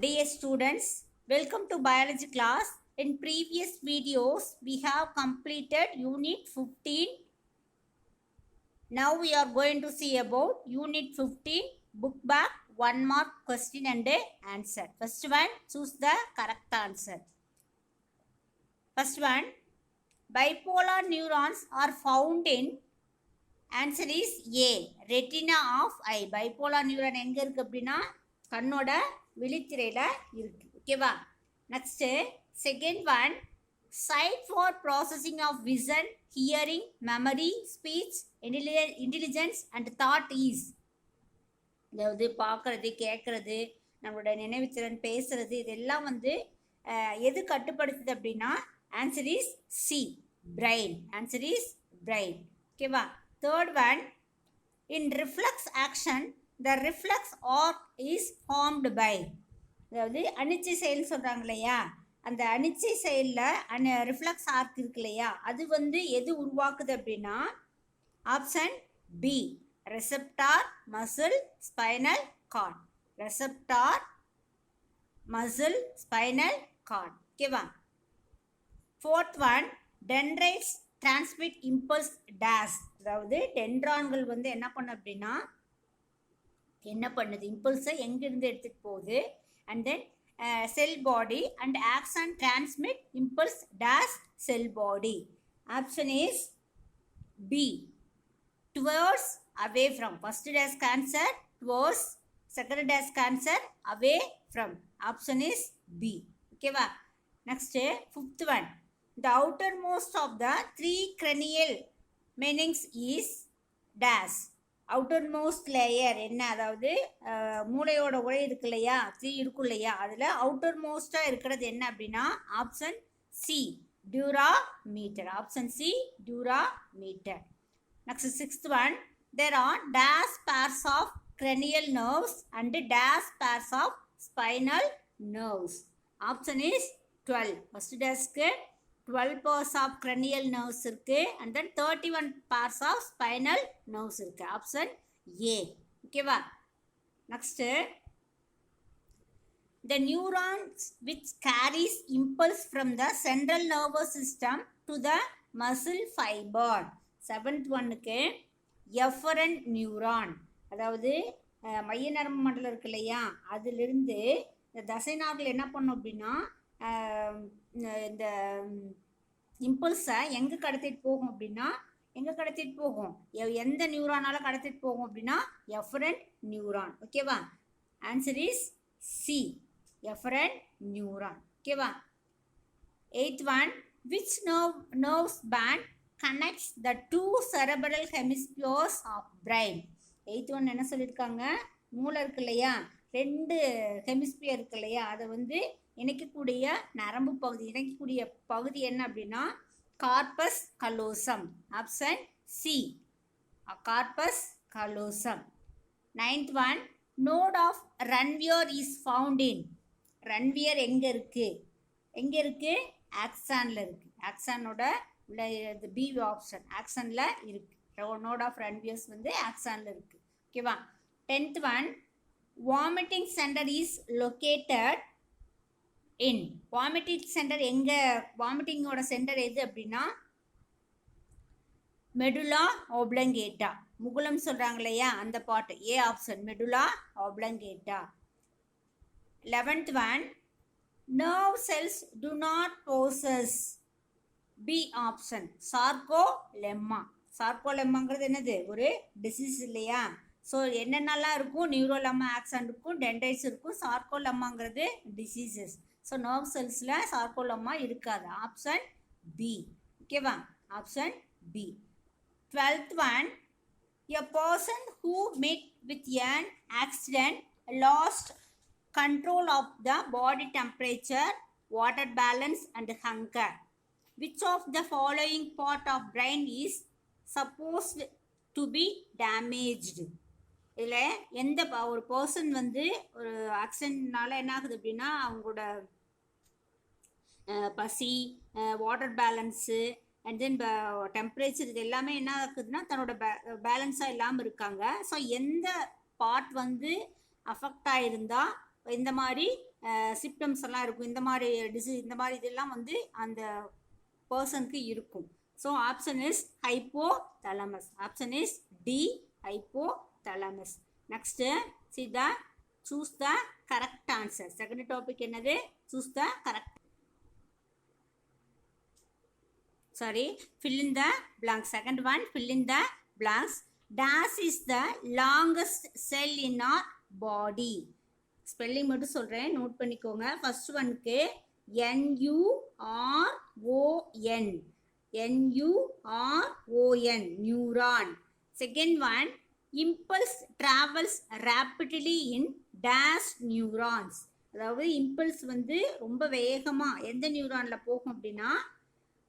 Dear students, welcome to biology class. In previous videos, we have completed unit 15. Now we are going to see about unit 15, book back, 1 mark question and answer. First one, choose the correct answer. First one, bipolar neurons are found in, answer is A, retina of eye. Bipolar neuron எங்க இருக்கு அப்படின்னா கண்ணோட விழித்திரையில இருக்கு. ஓகேவா? Next second one, site for processing of vision, hearing, memory, speech, intelligence and thought is. அதாவது பார்க்கறது, கேட்கறது, நம்மளோட நினைவுத்திறன், பேசுறது, இதெல்லாம் எது கட்டுப்படுத்துது அப்படின்னா answer is C, brain. Answer is brain. ஓகேவா? Third one, in reflex action the reflex arc is formed by. அதாவது அனிச்சை செயல் சொல்கிறாங்க இல்லையா, அந்த அனிச்சை செயலில் ரிஃப்ளெக்ஸ் ஆர்க் இருக்கு இல்லையா, அது எது உருவாக்குது அப்படின்னா option B, receptor muscle spinal cord. Receptor muscle spinal cord. ஓகேவா? Fourth one, dendrites transmit impulse dash. அதாவது டென்ட்ரான்கள் என்ன பண்ணும் அப்படின்னா என்ன பண்ணுது, இம்பல்ஸை எங்கேருந்து எடுத்துகிட்டு போகுது. And then cell body and axon transmit impulse dash cell body. Option is B, towards away from. First dash answer towards, second dash answer away from. Option is B. ஓகேவா? Next fifth one, the outer most of the 3 cranial meninges is dash. Outer most layer என்ன, அதாவது மூளையோட உரை இருக்கு இல்லையா, 3 இருக்கும் இல்லையா, அதில் அவுட்டர் மோஸ்டாக இருக்கிறது என்ன அப்படின்னா option C, dura mater. Option C, dura mater. Next sixth one, there are these pairs of cranial nerves and these pairs of spinal nerves. Option is 12. First டேஸ்க்கு 12 pairs of cranial nerves இருக்கு, and then 31 pairs of spinal nerves இருக்கு. Option A. ஓகேவா? Next, the neurons which carries impulse from the central nervous system to the muscle fiber. Seventh ஒன்னுக்கு efferent neuron, அதாவது மைய நரம்பு மண்டலம் இருக்கு இல்லையா, அதிலிருந்து இந்த தசை நார்கள் என்ன பண்ணும் அப்படின்னா இந்த இம்பல்ஸை எங்கே கடத்திட்டு போகும் அப்படின்னா எந்த நியூரானால கடத்திட்டு போகும் அப்படின்னா எஃபரண்ட் நியூரான். ஓகேவா? Answer is C, efferent neuron. ஓகேவா? Eighth one, which nerves band connects the 2 cerebral hemispheres of brain. Eighth one என்ன சொல்லியிருக்காங்க, மூளை இருக்கு இல்லையா, 2 ஹெமிஸ்பியர் இருக்கு இல்லையா, அதை இணைக்கக்கூடிய நரம்பு பகுதி, இணைக்கக்கூடிய பகுதி என்ன அப்படின்னா corpus callosum. Option C, corpus callosum. Ninth one, node of Ranvier is found in. Ranvier எங்கே இருக்கு? ஆக்சானில் இருக்குது. ஆக்சானோட பி ஆப்ஷன், ஆக்சனில் இருக்குது. நோட் ஆஃப் ரன்வியர்ஸ் ஆக்சானில் இருக்குது. ஓகேவா? 10th one, vomiting centre is located in. Vomiting centre எங்கே, வாமிட்டிங்கோட சென்டர் எது அப்படின்னா மெடுலா ஆப்ளங்கேட்டா. முகுலம் சொல்கிறாங்க இல்லையா, அந்த பாட்டு. A option, medulla oblongata. 11th one, nerve cells do not possess. B option, sarcolemma. சார்கோலெம்மாங்கிறது என்னது, ஒரு டிசீஸ் இல்லையா. ஸோ என்னென்னலாம் இருக்கும், நியூரோலெம்மா ஆக்சன் இருக்கும், டென்டைட்ஸ் இருக்கும், சார்கோலெம்மாங்கிறது டிசீசஸ். ஸோ நர்வ் செல்ஸில் சார்கோலெம்மா இருக்காது. Option B. ஓகேவா? Option B. 12th one, a person who meet with an accident lost control of the body temperature, water balance and hunger. Which of the following part of brain is supposed to be damaged? இதில் எந்த ஒரு person ஒரு ஆக்சிடென்ட்னால என்ன ஆகுது அப்படின்னா அவங்களோட பசி, water balance and then temperature, இது எல்லாமே என்ன ஆகுதுன்னா தன்னோட பேலன்ஸாக இல்லாமல் இருக்காங்க. ஸோ எந்த பார்ட் அஃபெக்ட் ஆகிருந்தால் இந்த மாதிரி சிம்டம்ஸ் எல்லாம் இருக்கும். இந்த மாதிரி இந்த மாதிரி இதெல்லாம் வந்து அந்த பர்சனுக்கு இருக்கும். So option is hypothalamus. Option is D, hypothalamus. Next choose the correct answer. Second topic என்னது? choose the correct. Fill in the blanks. Second one, fill in the blanks. Dash is the longest cell in our body. Spelling மட்டும் சொல்றேன், நோட் பண்ணிக்கோங்க. First ஒன்க்கு NURON, NURON, neuron. Second one, impulse travels rapidly in dash neurons. அதாவது impulse வந்து ரொம்ப வேகமா எந்த நியூரான்ல போகும் அப்படின்னா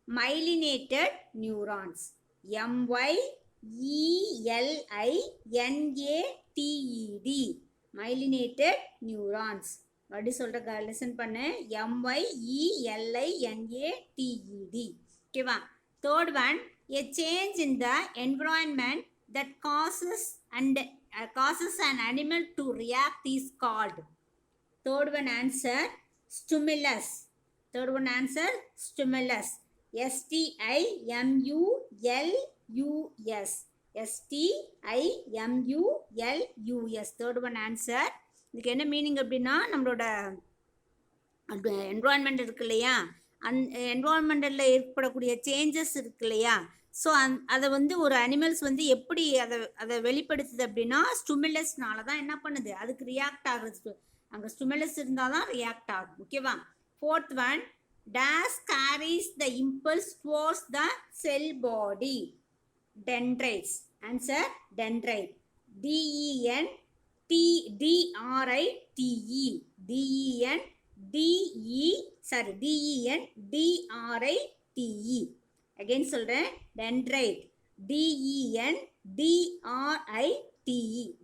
myelinated neurons. MYELINATED, myelinated neurons. அப்படி சொல்ற லிசன் பண்ணு. MYELINATED. ஓகேவா? Third one, a change in the environment that causes an animal to react is called. Third one answer, stimulus. Third one answer, stimulus. STIMULUS. STIMULUS. Third one answer. இதுக்கு என்ன meaning அப்படின்னா நம்மளோட environment இருக்கு இல்லையா, என்விரான்மெண்டலில் ஏற்படக்கூடிய changes இருக்கு இல்லையா, so அதை வந்து ஒரு அனிமல்ஸ் வந்து எப்படி அதை வெளிப்படுத்துது அப்படின்னா ஸ்டிமுலஸ்னால தான் என்ன பண்ணுது, அதுக்கு ரியாக்ட் ஆகுது. அங்கே ஸ்டிமுலஸ் இருந்தால் தான் ரியாக்ட் ஆகும். ஓகேவா? Fourth one, dash carries the impulse towards the cell body. Dendrites. Answer, dendrite. DENDRITE. DENDRITE. Again சொல்றேன், dendrite. DENDRITE.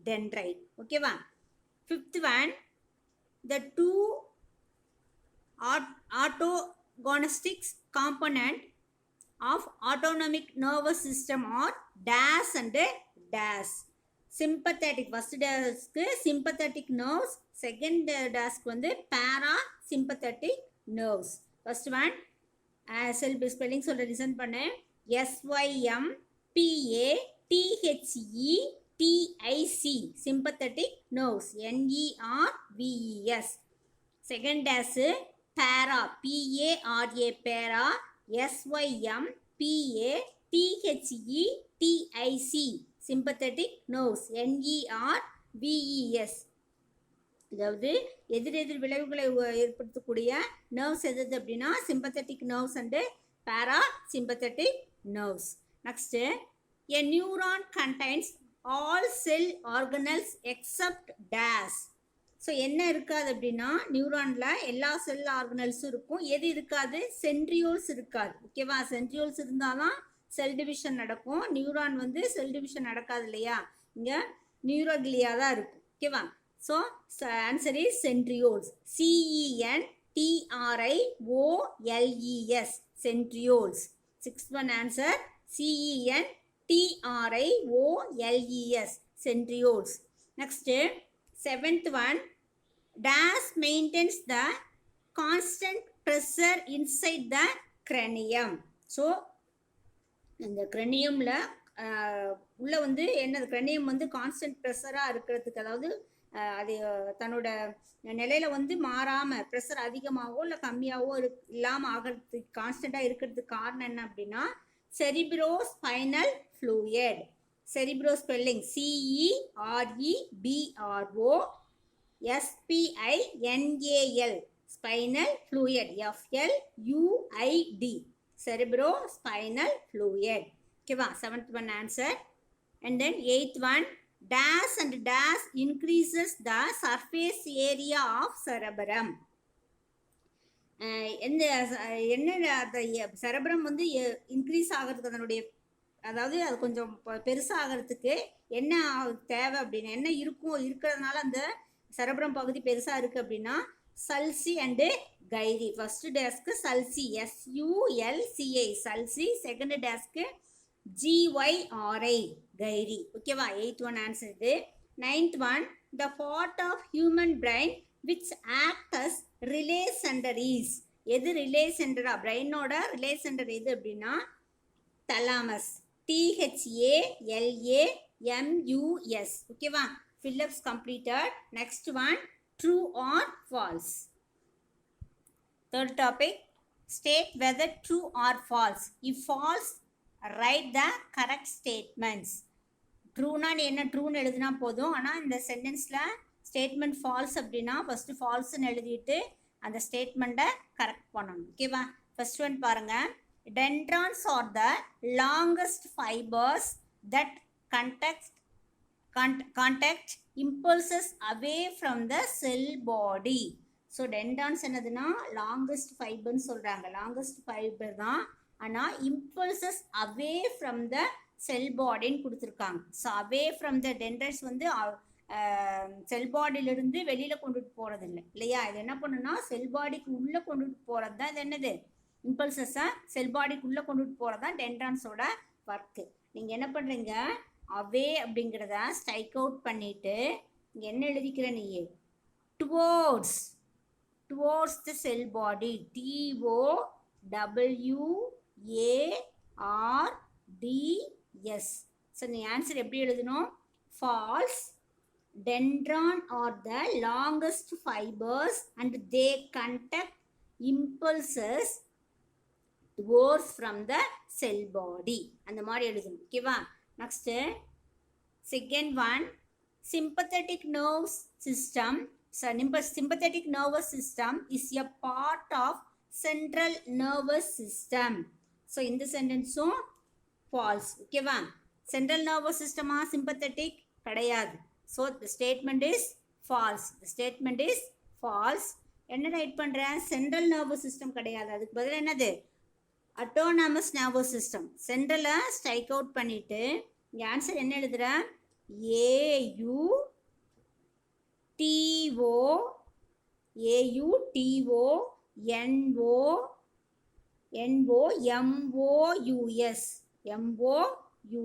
dendrite. ஓகேவா? Fifth one, the two autogonistic component of autonomic nervous system are dash and dash. Sympathetic, first dash sympathetic nerves, second dash வந்து parasympathetic nerves. First one self spelling சொல்ற listen பண்ணு. SYMPATHETIC, sympathetic nerves. NERVES. Second dash para, PARA, para. SYMPATHETIC, sympathetic nerves. NERVES. அதாவது எதிரெதிர் விளைவுகளை ஏற்படுத்தக்கூடிய nerves எது அப்படின்னா sympathetic nerves and parasympathetic nerves. Next, a neuron contains all cell organelles except dash. So என்ன இருக்காது அப்படின்னா நியூரானில் எல்லா செல் ஆர்கனல்ஸும் இருக்கும். எது இருக்காது? சென்ட்ரியோல்ஸ் இருக்காது. ஓகேவா? சென்ட்ரியோல்ஸ் இருந்தால் தான் செல் டிவிஷன் நடக்கும். நியூரான் வந்து செல் டிவிஷன் நடக்காது இல்லையா, இங்கே நியூரோகிலியா தான் இருக்கும். ஓகேவா? So answer is centrioles. CENTRIOLES, centrioles. Sixth one answer, CENTRIOLES, centrioles. Next seventh one, dash maintains the constant pressure inside the cranium. So இந்த craniumல உள்ள வந்து என்னது, cranium வந்து கான்ஸ்டன்ட் ப்ரெஷராக இருக்கிறதுக்கு, அதாவது அது தன்னோட நிலையில வந்து மாறாமல் ப்ரெஷர் அதிகமாகவோ இல்லை கம்மியாகவோ இல்லாமல் ஆகிறதுக்கு கான்ஸ்டண்ட்டாக இருக்கிறதுக்கு காரணம் என்ன அப்படின்னா cerebrospinal fluid. Cerebro spelling CEREBROSPINAL, spinal fluid FLUID, cerebrospinal fluid. ஓகேவா? Seventh one answer. And then eighth one, dash and dash increases the surface area of cerebrum. என்ன செரப்ரம் வந்து இன்க்ரீஸ் ஆகிறதுக்கு அதனுடைய, அதாவது அது கொஞ்சம் பெருசாகிறதுக்கு என்ன தேவை அப்படின்னா என்ன இருக்கிறதுனால அந்த செரப்ரம் பகுதி பெருசாக இருக்குது அப்படின்னா சல்சி அண்டு கைரி. ஃபர்ஸ்ட் டேஸ்க்கு சல்சி SULCI சல்சி, செகண்ட் டேஸ்க்கு GYRI கைரி. ஓகேவா? எயித் ஒன் ஆன்சர் இது. Ninth one, the part of human brain which act as relay center is. எது ரிலே சென்டரா? பிரெயினோட ரிலே சென்டர் எது அப்படின்னா thalamus. THALAMUS. ஓகேவா? Phillips completed. Next one, true or false. Third topic, state whether true or false. If false, write the correct statements. ட்ரூனா நீ என்ன ட்ரூன்னு எழுதினா போதும். ஆனால் இந்த சென்டென்ஸில் ஸ்டேட்மெண்ட் ஃபால்ஸ் அப்படின்னா ஃபஸ்ட்டு ஃபால்ஸ்ன்னு எழுதிட்டு அந்த ஸ்டேட்மெண்ட்டை கரெக்ட் பண்ணணும். ஓகேவா? ஃபர்ஸ்ட் ஒன் பாருங்கள். Dendrons are the longest fibres that conduct impulses away from the cell body. So dendrons என்னதுன்னா லாங்கஸ்ட் ஃபைபர்னு சொல்கிறாங்க. லாங்கஸ்ட் ஃபைபர் தான், ஆனால் impulses away from the செல் பாடின்னு கொடுத்துருக்காங்க. ஸோ அவே ஃப்ரம் த டென்ட்ரன்ஸ் வந்து செல் பாடியிலிருந்து வெளியில் கொண்டுட்டு போகிறது இல்லை இல்லையா? இது என்ன பண்ணுன்னா செல் பாடிக்கு உள்ளே கொண்டுட்டு போகிறது தான். இது என்னது? இம்பல்சஸாக செல் பாடிக்குள்ளே கொண்டுட்டு போகிறது தான் டென்ட்ரான்ஸோட ஒர்க்கு. நீங்கள் என்ன பண்ணுறீங்க? அவே அப்படிங்கிறத ஸ்ட்ரைக் அவுட் பண்ணிவிட்டு இங்கே என்ன எழுதிக்கிற நீ? டுவோர்ட்ஸ் த செல் பாடி. TOWARDS. ஸோ நீ ஆன்சர் எப்படி எழுதணும்? Falls. Dendron are the longest fibers and they conduct impulses towards from the cell body. அந்த மாதிரி எழுதணும். ஓகேவா? Next second one, sympathetic nervous system. Sympathetic nervous system is a part of central nervous system. So இந்த சென்டென்ஸும் false. ஓகேவா? Central nervous சிஸ்டமா sympathetic கிடையாது. So the statement is false. என்ன ரைட் பண்ணுறேன்? சென்ட்ரல் நர்வஸ் சிஸ்டம் கிடையாது, அதுக்கு பதில் என்னது? Autonomous nervous system. சென்ட்ரலை ஸ்ட்ரைக் அவுட் பண்ணிவிட்டு இங்கே ஆன்சர் என்ன எழுதுகிறேன்?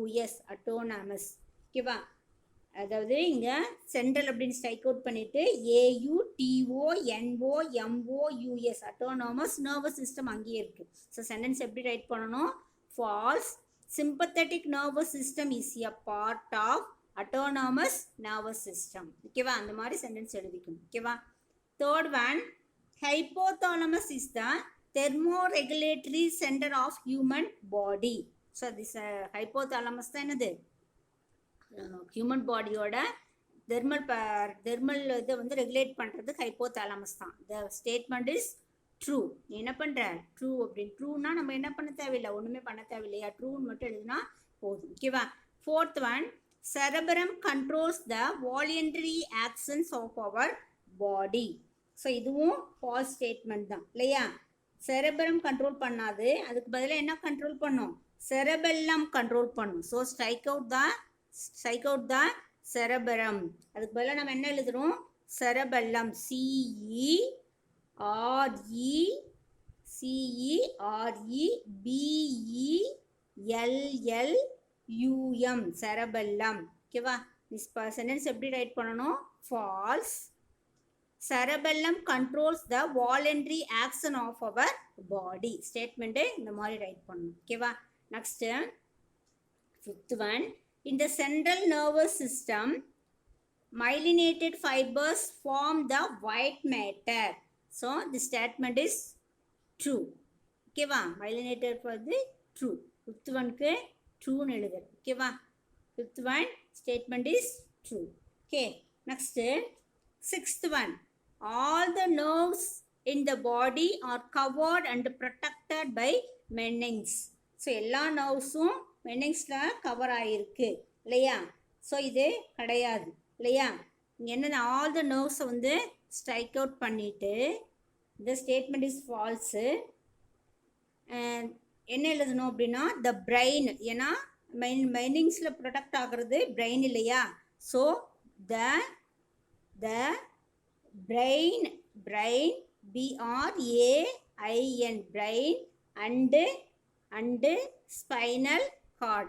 AUTONOMOUS autonomous. ஓகேவா? அதாவது இங்கே சென்ட்ரல் அப்படின்னு ஸ்ட்ரைக் அவுட் பண்ணிவிட்டு AUTONOMOUS அட்டோனாமஸ் நர்வஸ் சிஸ்டம் அங்கேயே இருக்குது. ஸோ சென்டென்ஸ் எப்படி ரைட் பண்ணணும்? False. Sympathetic nervous system is a part of autonomous nervous system. ஓகேவா? அந்த மாதிரி சென்டென்ஸ் எழுதிக்கணும். ஓகேவா? Third one, hypothalamus is the thermoregulatory center of human body. So this hypothalamus தான் என்னது? ஹியூமன் பாடியோட தெர்மல் இதை வந்து ரெகுலேட் பண்ணுறது ஹைப்போதாலமஸ் தான். த ஸ்டேட்மெண்ட் இஸ் ட்ரூ. நீ என்ன பண்ணுற? ட்ரூ அப்படின்னு. ட்ரூனா நம்ம என்ன பண்ண தேவையில்லை, ஒன்றுமே பண்ண தேவையில்லையா? ட்ரூன்னு மட்டும் எழுதுனா போதும். ஓகேவா? Fourth one, cerebrum controls the voluntary actions of our body. So இதுவும் ஃபால்ஸ் ஸ்டேட்மெண்ட் தான் இல்லையா? செரபரம் கண்ட்ரோல் பண்ணாது, அதுக்கு பதிலாக என்ன கண்ட்ரோல் பண்ணும்? செரபெல்லம் கண்ட்ரோல் பண்ணும். ஸோ ஸ்ட்ரைக் அவுட் தான் செரபரம். அதுக்கு பதிலாக நம்ம என்ன எழுதுறோம்? செரபெல்லம். CEREBELLUM செரபெல்லம். ஓகேவா? சென்டென்ஸ் எப்படி ரைட் பண்ணணும்? False. cerebellum controls the voluntary action of our body. Statement இந்த மாதிரி ரைட் பண்ணணும். ஓகேவா? Next fifth one, in the central nervous system myelinated fibers form the white matter. so the statement is true. ஓகேவா? myelinated வந்து true. Fifth ஒன்க்கு ட்ரூன்னு எழுது. ஓகேவா? Fifth one statement is true. Okay, next sixth one, all the nerves in the body are covered and protected by meninges. So எல்லா நர்வ்ஸும் மெனிங்ஸில் cover ஆகிருக்கு இல்லையா? So இது கிடையாது இல்லையா? என்னென்ன ஆல் த நர்வ்ஸை வந்து ஸ்ட்ரைக் அவுட் பண்ணிவிட்டு இந்த ஸ்டேட்மெண்ட் இஸ் ஃபால்ஸு. என்ன எழுதணும் அப்படின்னா த பிரெயின். ஏன்னா மெனிங்ஸில் ப்ரொடெக்ட் ஆகிறது பிரெயின் இல்லையா? So the brain BRAIN brain and spinal cord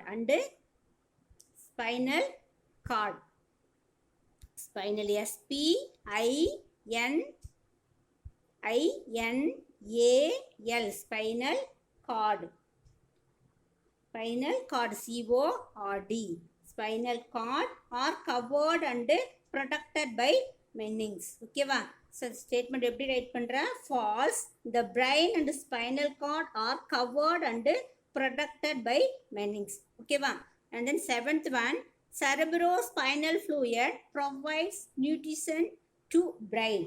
spinal SPINAL S-P-I-N-A-L, spinal cord. Spinal cord, C-O-R-D. Spinal cord are covered and protected by meninges. Okay va? So the statement எப்படி write பண்றேன்? False. The brain and spinal cord are covered and protected by meninges. Okay va? And then seventh one, cerebrospinal fluid provides nutrition to brain.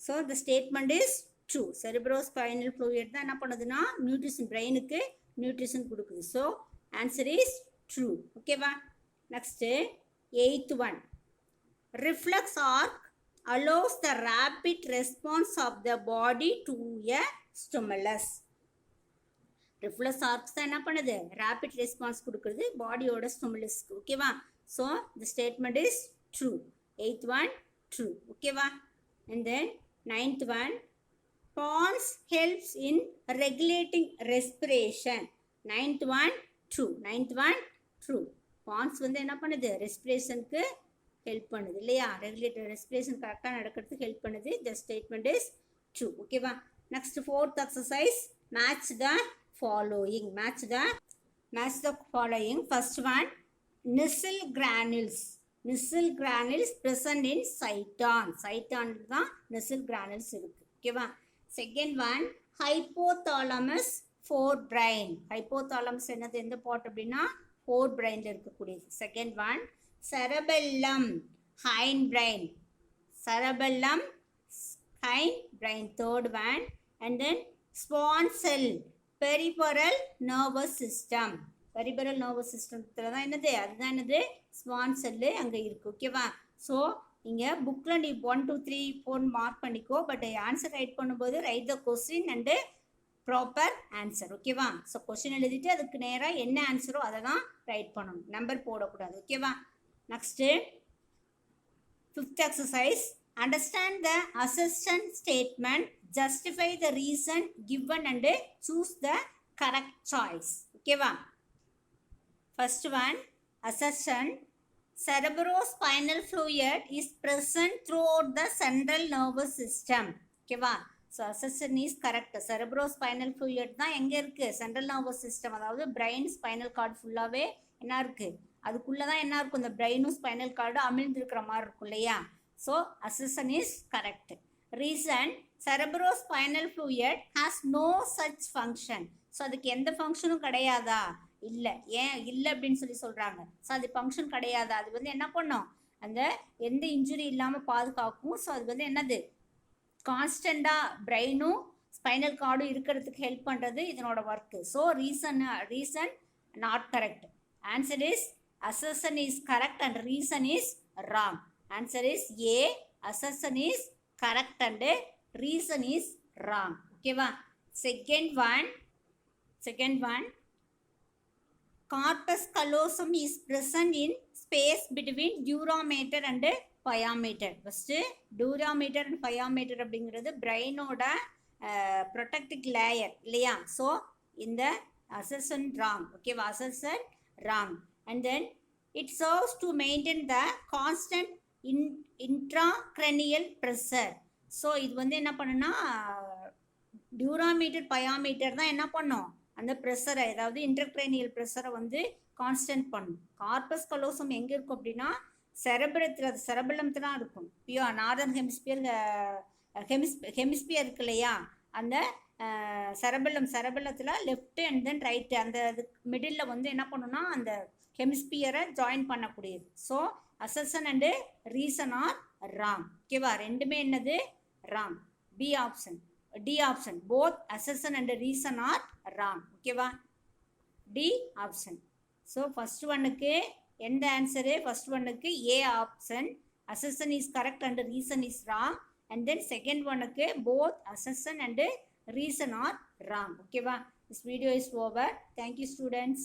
So the statement is true. Cerebrospinal fluid தான் என்ன பண்ணுதுன்னா nutrition, brainக்கு nutrition கொடுக்குது. So answer is true. Okay va? Next, eighth one, reflex arc allows the rapid response of the body to a stimulus. Reflex arcs தான் என்ன பண்ணுது? Rapid response கொடுக்குது பாடியோட ஸ்டிமுலஸ்க்கு. ஓகேவா? So the statement is true. Eighth one, true. ஓகேவா? And then ninth one, pons helps in regulating respiration. Ninth one, true. Ninth one, true. Pons வந்து என்ன பண்ணுது? ரெஸ்பிரேஷனுக்கு ஹெல்ப் பண்ணுது இல்லையா? ரெகுலேட்டர் ரெஸ்பிரேஷன் கரெக்டாக நடக்கிறதுக்கு ஹெல்ப் பண்ணுது. The statement is true. ஓகேவா? Next, fourth exercise, match the following. Match the following. First one, Nissl granules. Nissl granules present in cyton. Cyton தான் Nissl granules இருக்கு. ஓகேவா? Second one, hypothalamus forebrain. Hypothalamus என்னது? எந்த part அப்படின்னா forebrainல இருக்கக்கூடியது. Second one, cerebellum hindbrain. Cerebellum hindbrain. Third one, and then swan cell peripheral nervous system. Peripheral nervous system தான் என்னது? அதுதான் என்னது? ஸ்வான் செல்லு அங்கே இருக்கு. ஓகேவா? ஸோ இங்கே புக்கில் நீ 1 2 3 4 மார்க் பண்ணிக்கோ. பட் ஆன்சர் ரைட் பண்ணும்போது right the question and proper answer. ஓகேவா? ஸோ கொஸ்டின் எழுதிட்டு அதுக்கு நேராக என்ன ஆன்சரோ அதை தான் ரைட் பண்ணணும், நம்பர் போடக்கூடாது. ஓகேவா? Next fifth exercise, understand the assertion statement, justify the reason given and choose the correct choice. Okay va? First one, assertion, cerebrospinal fluid is present throughout the central nervous system. Okay va? So assertion is correct. Cerebrospinal fluid தான் எங்க இருக்கு? central nervous system, அதாவது brain spinal cord ஃபுல்லாவே என்ன இருக்கு? அதுக்குள்ள தான் என்ன இருக்கும்? இந்த பிரெயினும் ஸ்பைனல் கார்டு அமிழ்ந்திருக்கிற மாதிரி இருக்கும் இல்லையா? So assertion is correct. Reason, cerebrospinal fluid has no such function. So அதுக்கு எந்த ஃபங்க்ஷனும் கிடையாதா? இல்லை. ஏன் இல்லை அப்படின்னு சொல்கிறாங்க. ஸோ அது ஃபங்க்ஷன் கிடையாதா? அது வந்து என்ன பண்ணும்? அந்த எந்த இன்ஜுரி இல்லாமல் பாதுகாக்கும். ஸோ அது வந்து என்னது? கான்ஸ்டண்ட்டாக பிரெயினும் ஸ்பைனல் கார்டும் இருக்கிறதுக்கு ஹெல்ப் பண்ணுறது இதனோட work. So reason not correct. Answer is assertion is correct and reason is wrong. Answer is A. Assertion is correct and reason is wrong. Okay va? Second one, corpus callosum is present in space between durameter and pyometer. First, durameter and pyometer அப்படிங்கிறது பிரெயினோட protective layer இல்லையா? So இந்த assertion wrong. Okay va? Assertion wrong. And then it serves to maintain the constant intracranial pressure. So இது வந்து என்ன பண்ணுன்னா டியூராமீட்டர் பயோமீட்டர் தான் என்ன பண்ணும்? அந்த ப்ரெஷரை, அதாவது இன்டர்க்ரேனியல் ப்ரெஷரை வந்து கான்ஸ்டன்ட் பண்ணும். கார்பஸ் கலோசம் எங்கே இருக்கும் அப்படின்னா செரபரத்தில், அது செரபலத்தில் தான் இருக்கும். பியோ நார்தர்ன் ஹெமிஸ்பியர் இருக்கு இல்லையா? அந்த செரபலத்தில் லெஃப்ட் அண்ட் தென் ரைட்டு, அந்த இது மிடில் வந்து என்ன பண்ணுன்னா அந்த ஹெமிஸ்பியரை ஜாயின் பண்ணக்கூடியது. So assertion and reason are wrong. ஓகேவா? ரெண்டுமே என்னது? Wrong. D option both assertion and reason are wrong. ஓகேவா? D option. ஸோ ஃபர்ஸ்ட் ஒன்னுக்கு எந்த ஆன்சரு? ஃபர்ஸ்ட் ஒன்னுக்கு A option, assertion is correct and reason is wrong. And then second ஒன்னுக்கு both assertion and reason or wrong. Okay va? This video is over. Thank you students.